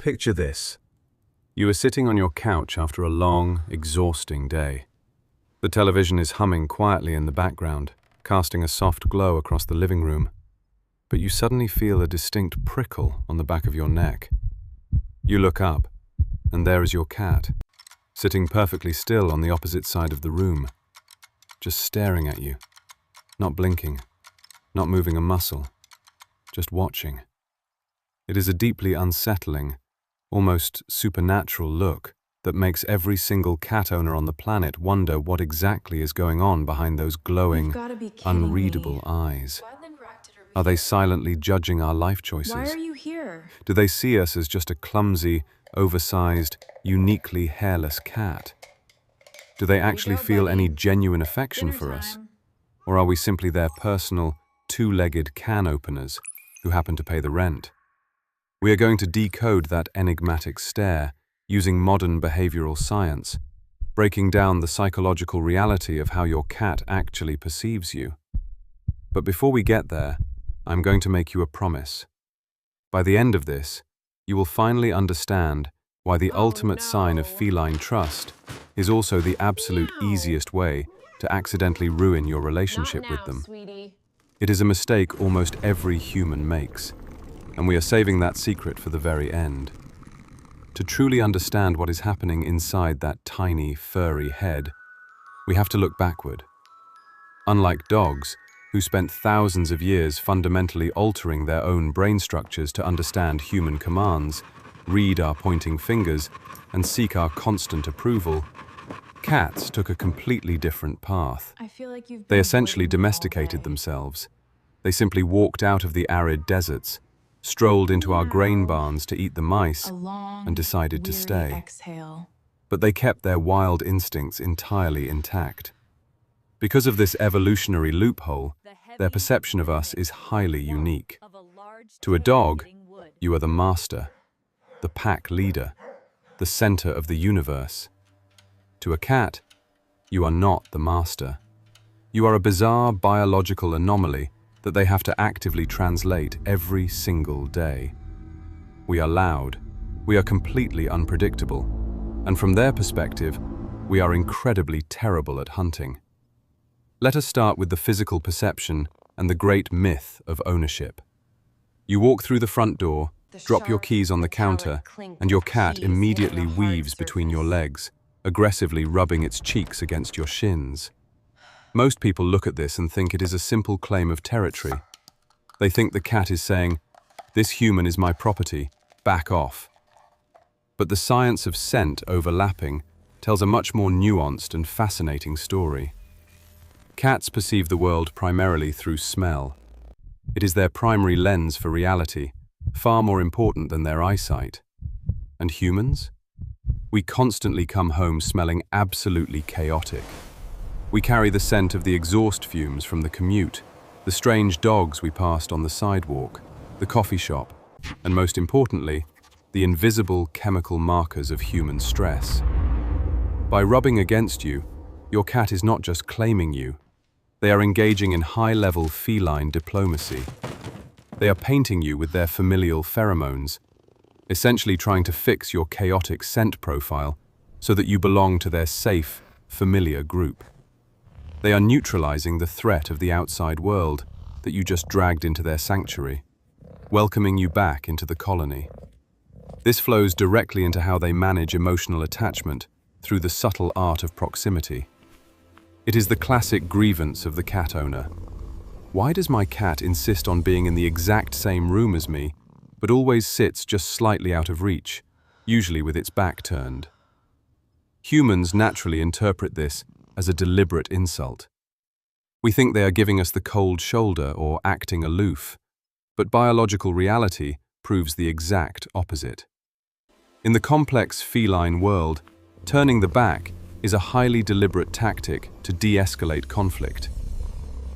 Picture this. You are sitting on your couch after a long, exhausting day. The television is humming quietly in the background, casting a soft glow across the living room. But you suddenly feel a distinct prickle on the back of your neck. You look up, and there is your cat, sitting perfectly still on the opposite side of the room, just staring at you, not blinking, not moving a muscle, just watching. It is a deeply unsettling, almost supernatural look that makes every single cat owner on the planet wonder what exactly is going on behind those glowing, unreadable eyes. Are they silently judging our life choices? Why are you here? Do they see us as just a clumsy, oversized, uniquely hairless cat? Do they actually feel any genuine affection for us? Or are we simply their personal, two-legged can openers who happen to pay the rent? We are going to decode that enigmatic stare using modern behavioral science, breaking down the psychological reality of how your cat actually perceives you. But before we get there, I'm going to make you a promise. By the end of this, you will finally understand why the ultimate sign of feline trust is also the absolute easiest way to accidentally ruin your relationship with them. Sweetie. It is a mistake almost every human makes, and we are saving that secret for the very end. To truly understand what is happening inside that tiny, furry head, we have to look backward. Unlike dogs, who spent thousands of years fundamentally altering their own brain structures to understand human commands, read our pointing fingers, and seek our constant approval, cats took a completely different path. I feel like you've They been essentially avoiding me all domesticated day. themselves. They simply walked out of the arid deserts, strolled into our grain barns to eat the mice, A long, and decided to weary stay. exhale. But they kept their wild instincts entirely intact. Because of this evolutionary loophole, their perception of us is highly unique. To a dog, you are the master, the pack leader, the center of the universe. To a cat, you are not the master. You are a bizarre biological anomaly that they have to actively translate every single day. We are loud, we are completely unpredictable, and from their perspective, we are incredibly terrible at hunting. Let us start with the physical perception and the great myth of ownership. You walk through the front door, drop your keys on the counter, and your cat immediately weaves between your legs, aggressively rubbing its cheeks against your shins. Most people look at this and think it is a simple claim of territory. They think the cat is saying, "This human is my property, back off." But the science of scent overlapping tells a much more nuanced and fascinating story. Cats perceive the world primarily through smell. It is their primary lens for reality, far more important than their eyesight. And humans? We constantly come home smelling absolutely chaotic. We carry the scent of the exhaust fumes from the commute, the strange dogs we passed on the sidewalk, the coffee shop, and most importantly, the invisible chemical markers of human stress. By rubbing against you, your cat is not just claiming you, they are engaging in high-level feline diplomacy. They are painting you with their familial pheromones, essentially trying to fix your chaotic scent profile so that you belong to their safe, familiar group. They are neutralizing the threat of the outside world that you just dragged into their sanctuary, welcoming you back into the colony. This flows directly into how they manage emotional attachment through the subtle art of proximity. It is the classic grievance of the cat owner. Why does my cat insist on being in the exact same room as me, but always sits just slightly out of reach, usually with its back turned? Humans naturally interpret this as a deliberate insult. We think they are giving us the cold shoulder or acting aloof, but biological reality proves the exact opposite. In the complex feline world, turning the back is a highly deliberate tactic to de-escalate conflict.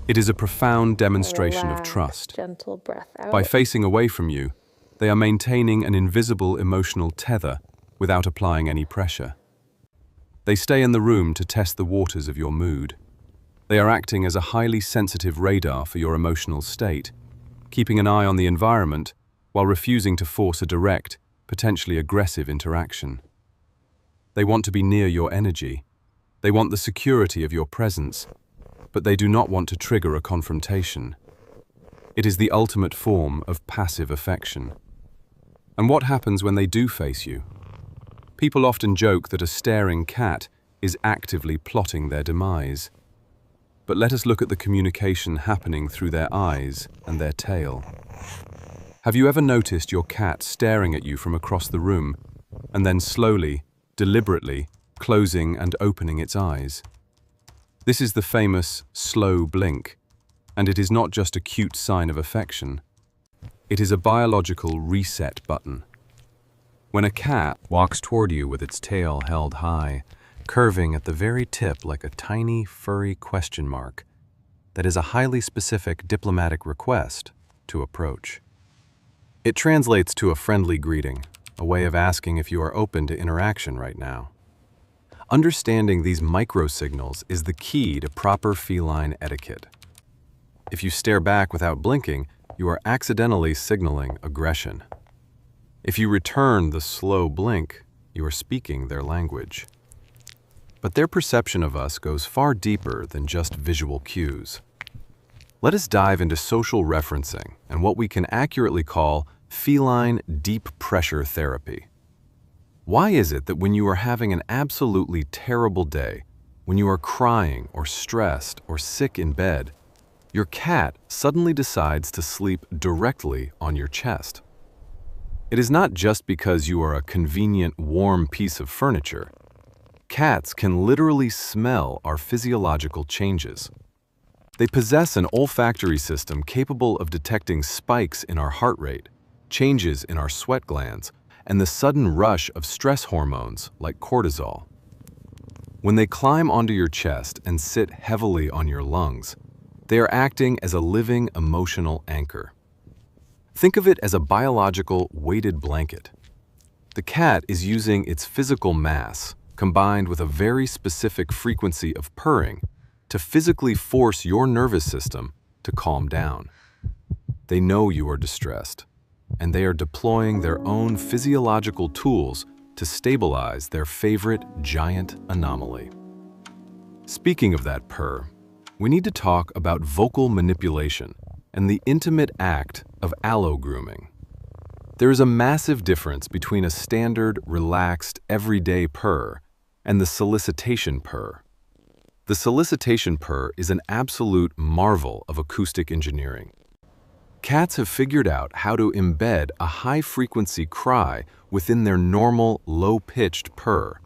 It is a profound demonstration of trust. Gentle breath out. By facing away from you, they are maintaining an invisible emotional tether without applying any pressure. They stay in the room to test the waters of your mood. They are acting as a highly sensitive radar for your emotional state, keeping an eye on the environment while refusing to force a direct, potentially aggressive interaction. They want to be near your energy. They want the security of your presence, but they do not want to trigger a confrontation. It is the ultimate form of passive affection. And what happens when they do face you? People often joke that a staring cat is actively plotting their demise. But let us look at the communication happening through their eyes and their tail. Have you ever noticed your cat staring at you from across the room, and then slowly, deliberately, closing and opening its eyes? This is the famous slow blink, and it is not just a cute sign of affection. It is a biological reset button. When a cat walks toward you with its tail held high, curving at the very tip like a tiny, furry question mark, that is a highly specific diplomatic request to approach. It translates to a friendly greeting, a way of asking if you are open to interaction right now. Understanding these micro-signals is the key to proper feline etiquette. If you stare back without blinking, you are accidentally signaling aggression. If you return the slow blink, you are speaking their language. But their perception of us goes far deeper than just visual cues. Let us dive into social referencing and what we can accurately call feline deep pressure therapy. Why is it that when you are having an absolutely terrible day, when you are crying or stressed or sick in bed, your cat suddenly decides to sleep directly on your chest? It is not just because you are a convenient, warm piece of furniture. Cats can literally smell our physiological changes. They possess an olfactory system capable of detecting spikes in our heart rate, changes in our sweat glands, and the sudden rush of stress hormones like cortisol. When they climb onto your chest and sit heavily on your lungs, they are acting as a living emotional anchor. Think of it as a biological weighted blanket. The cat is using its physical mass, combined with a very specific frequency of purring, to physically force your nervous system to calm down. They know you are distressed, and they are deploying their own physiological tools to stabilize their favorite giant anomaly. Speaking of that purr, we need to talk about vocal manipulation and the intimate act of allo-grooming. There is a massive difference between a standard, relaxed, everyday purr and the solicitation purr. The solicitation purr is an absolute marvel of acoustic engineering. Cats have figured out how to embed a high-frequency cry within their normal, low-pitched purr.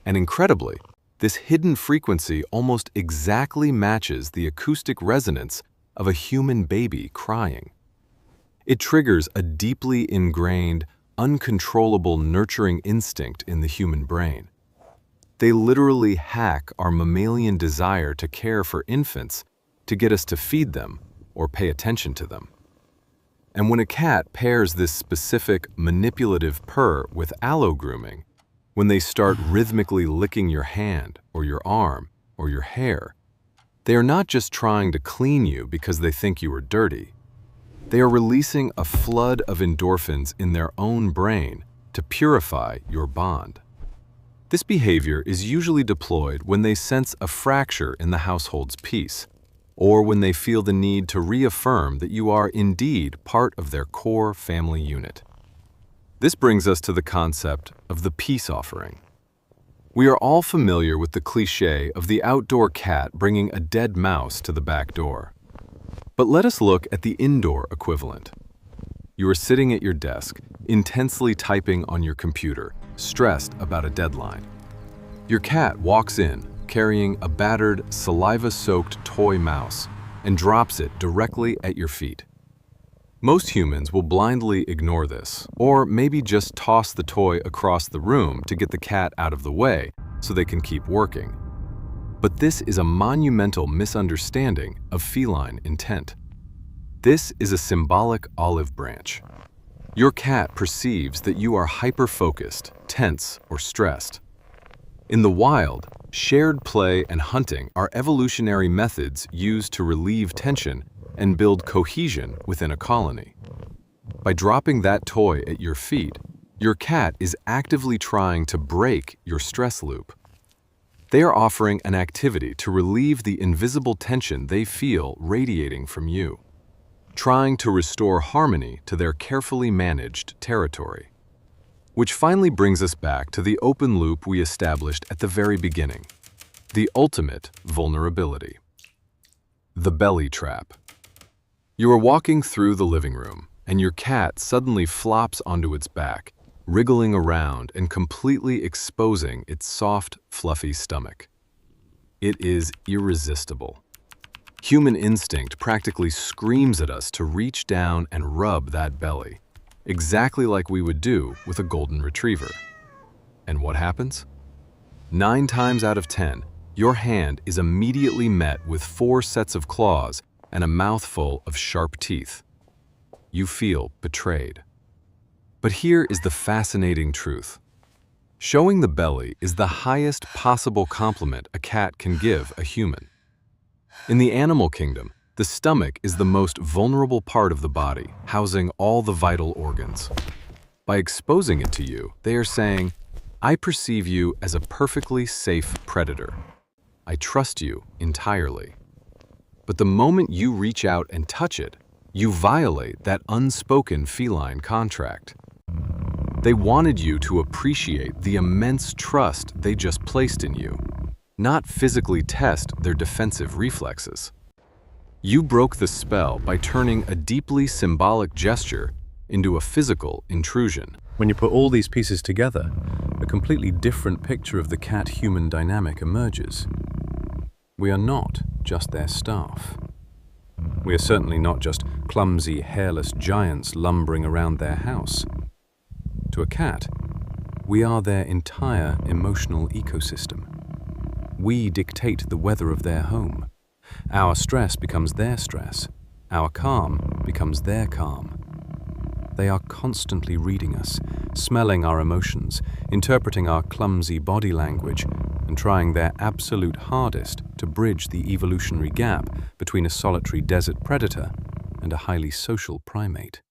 And incredibly, this hidden frequency almost exactly matches the acoustic resonance of a human baby crying. It triggers a deeply ingrained, uncontrollable nurturing instinct in the human brain. They literally hack our mammalian desire to care for infants to get us to feed them or pay attention to them. And when a cat pairs this specific manipulative purr with allo-grooming, when they start rhythmically licking your hand or your arm or your hair, they are not just trying to clean you because they think you are dirty. They are releasing a flood of endorphins in their own brain to purify your bond. This behavior is usually deployed when they sense a fracture in the household's peace, or when they feel the need to reaffirm that you are indeed part of their core family unit. This brings us to the concept of the peace offering. We are all familiar with the cliché of the outdoor cat bringing a dead mouse to the back door. But let us look at the indoor equivalent. You are sitting at your desk, intensely typing on your computer, stressed about a deadline. Your cat walks in, carrying a battered, saliva-soaked toy mouse, and drops it directly at your feet. Most humans will blindly ignore this, or maybe just toss the toy across the room to get the cat out of the way so they can keep working. But this is a monumental misunderstanding of feline intent. This is a symbolic olive branch. Your cat perceives that you are hyper-focused, tense, or stressed. In the wild, shared play and hunting are evolutionary methods used to relieve tension and build cohesion within a colony. By dropping that toy at your feet, Your cat is actively trying to break your stress loop. They are offering an activity to relieve the invisible tension they feel radiating from you, trying to restore harmony to their carefully managed territory. Which finally brings us back to the open loop we established at the very beginning, the ultimate vulnerability. The belly trap. You are walking through the living room, and your cat suddenly flops onto its back, wriggling around and completely exposing its soft, fluffy stomach. It is irresistible. Human instinct practically screams at us to reach down and rub that belly, exactly like we would do with a golden retriever. And what happens? 9 times out of 10, your hand is immediately met with 4 sets of claws and a mouthful of sharp teeth. You feel betrayed. But here is the fascinating truth. Showing the belly is the highest possible compliment a cat can give a human. In the animal kingdom, the stomach is the most vulnerable part of the body, housing all the vital organs. By exposing it to you, they are saying, "I perceive you as a perfectly safe predator. I trust you entirely." But the moment you reach out and touch it, you violate that unspoken feline contract. They wanted you to appreciate the immense trust they just placed in you, not physically test their defensive reflexes. You broke the spell by turning a deeply symbolic gesture into a physical intrusion. When you put all these pieces together, a completely different picture of the cat-human dynamic emerges. We are not just their staff. We are certainly not just clumsy, hairless giants lumbering around their house. To a cat, we are their entire emotional ecosystem. We dictate the weather of their home. Our stress becomes their stress. Our calm becomes their calm. They are constantly reading us, smelling our emotions, interpreting our clumsy body language, and trying their absolute hardest to bridge the evolutionary gap between a solitary desert predator and a highly social primate.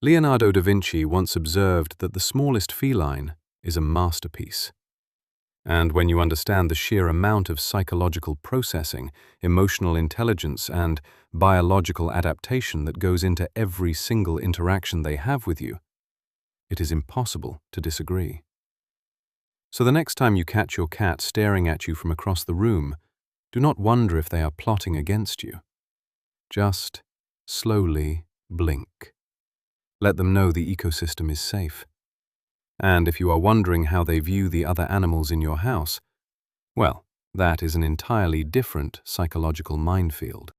Leonardo da Vinci once observed that the smallest feline is a masterpiece. And when you understand the sheer amount of psychological processing, emotional intelligence, and biological adaptation that goes into every single interaction they have with you, it is impossible to disagree. So the next time you catch your cat staring at you from across the room, do not wonder if they are plotting against you. Just slowly blink. Let them know the ecosystem is safe. And if you are wondering how they view the other animals in your house, well, that is an entirely different psychological minefield.